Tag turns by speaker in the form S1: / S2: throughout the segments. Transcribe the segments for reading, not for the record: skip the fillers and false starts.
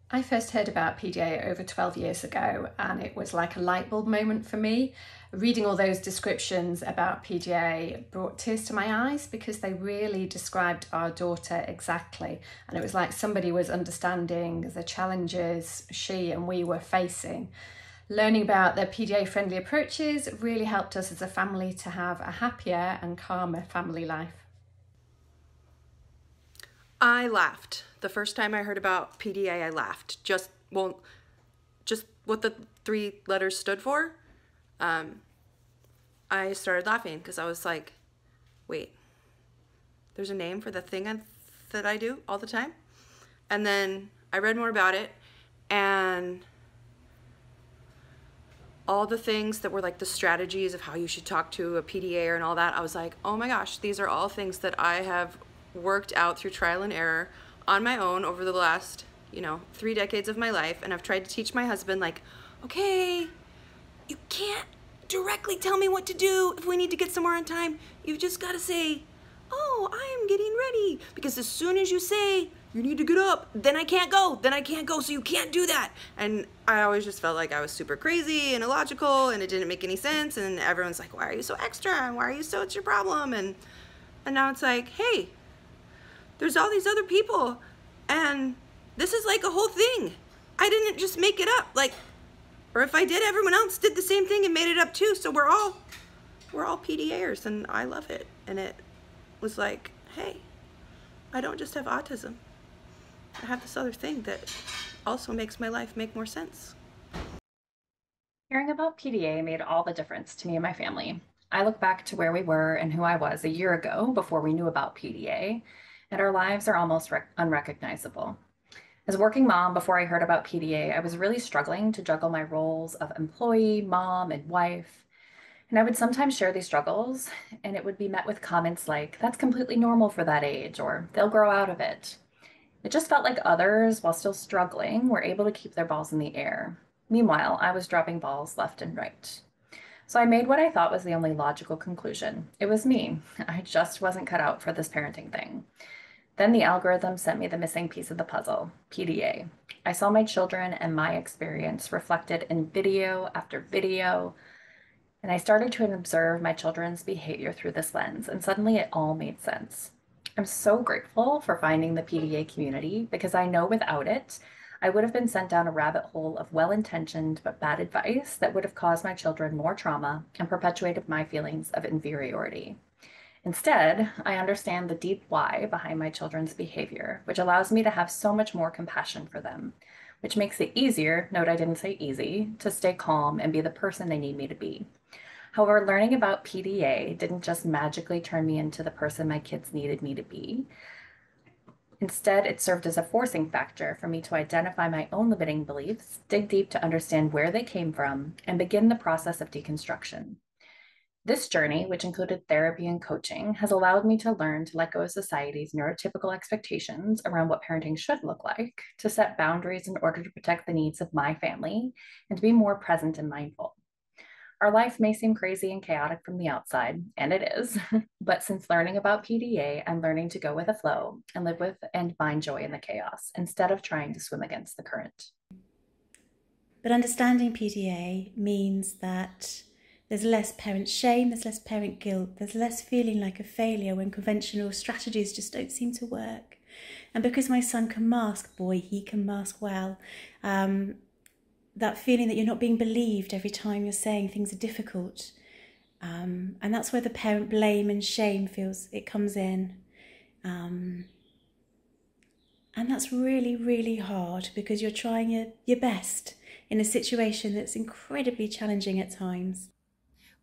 S1: I first heard about PDA over 12 years ago, and it was like a light bulb moment for me. Reading all those descriptions about PDA brought tears to my eyes because they really described our daughter exactly. And it was like somebody was understanding the challenges she and we were facing. Learning about the PDA friendly approaches really helped us as a family to have a happier and calmer family life.
S2: I laughed. The first time I heard about PDA, I laughed. Just what the three letters stood for. I started laughing because I was like, wait, there's a name for the thing that I do all the time? And then I read more about it, and all the things that were like the strategies of how you should talk to a PDA and all that, I was like, oh my gosh, these are all things that I have worked out through trial and error on my own over the last, 3 decades of my life. And I've tried to teach my husband, like, okay, you can't directly tell me what to do if we need to get somewhere on time. You've just got to say, oh, I am getting ready. Because as soon as you say, you need to get up, then I can't go, so you can't do that. And I always just felt like I was super crazy and illogical, and it didn't make any sense, and everyone's like, why are you so extra, and why are you so, it's your problem? And now it's like, hey, there's all these other people, and this is like a whole thing. I didn't just make it up, or if I did, everyone else did the same thing and made it up too, so we're all PDAers, and I love it. And it was like, hey, I don't just have autism. I have this other thing that also makes my life make more sense.
S1: Hearing about PDA made all the difference to me and my family. I look back to where we were and who I was a year ago before we knew about PDA, and our lives are almost unrecognizable. As a working mom, before I heard about PDA, I was really struggling to juggle my roles of employee, mom, and wife. And I would sometimes share these struggles, and it would be met with comments like, that's completely normal for that age, or they'll grow out of it. It just felt like others, while still struggling, were able to keep their balls in the air. Meanwhile, I was dropping balls left and right. So I made what I thought was the only logical conclusion. It was me. I just wasn't cut out for this parenting thing. Then the algorithm sent me the missing piece of the puzzle, PDA. I saw my children and my experience reflected in video after video, and I started to observe my children's behavior through this lens, and suddenly it all made sense. I'm so grateful for finding the PDA community because I know without it, I would have been sent down a rabbit hole of well-intentioned but bad advice that would have caused my children more trauma and perpetuated my feelings of inferiority. Instead, I understand the deep why behind my children's behavior, which allows me to have so much more compassion for them, which makes it easier, note I didn't say easy, to stay calm and be the person they need me to be. However, learning about PDA didn't just magically turn me into the person my kids needed me to be. Instead, it served as a forcing factor for me to identify my own limiting beliefs, dig deep to understand where they came from, and begin the process of deconstruction. This journey, which included therapy and coaching, has allowed me to learn to let go of society's neurotypical expectations around what parenting should look like, to set boundaries in order to protect the needs of my family, and to be more present and mindful. Our life may seem crazy and chaotic from the outside, and it is, but since learning about PDA, I'm learning to go with the flow and live with and find joy in the chaos instead of trying to swim against the current.
S3: But understanding PDA means that there's less parent shame, there's less parent guilt, there's less feeling like a failure when conventional strategies just don't seem to work. And because my son can mask, boy, he can mask well, that feeling that you're not being believed every time you're saying things are difficult. And that's where the parent blame and shame comes in. And that's really, really hard because you're trying your best in a situation that's incredibly challenging at times.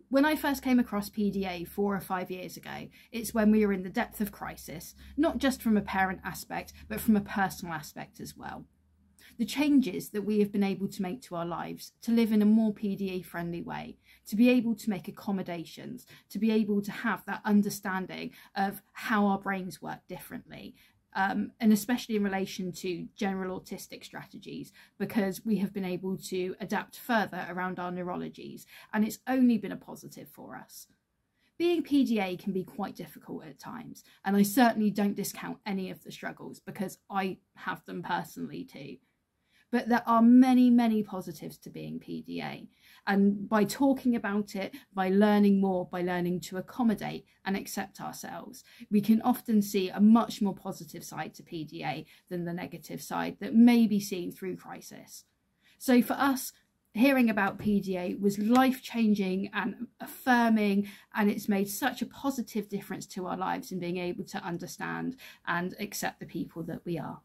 S4: When I first came across PDA 4 or 5 years ago, it's when we were in the depth of crisis, not just from a parent aspect, but from a personal aspect as well. The changes that we have been able to make to our lives to live in a more PDA friendly way, to be able to make accommodations, to be able to have that understanding of how our brains work differently, and especially in relation to general autistic strategies, because we have been able to adapt further around our neurologies, and it's only been a positive for us. Being PDA can be quite difficult at times, and I certainly don't discount any of the struggles because I have them personally too. But there are many, many positives to being PDA. And by talking about it, by learning more, by learning to accommodate and accept ourselves, we can often see a much more positive side to PDA than the negative side that may be seen through crisis. So for us, hearing about PDA was life-changing and affirming, and it's made such a positive difference to our lives in being able to understand and accept the people that we are.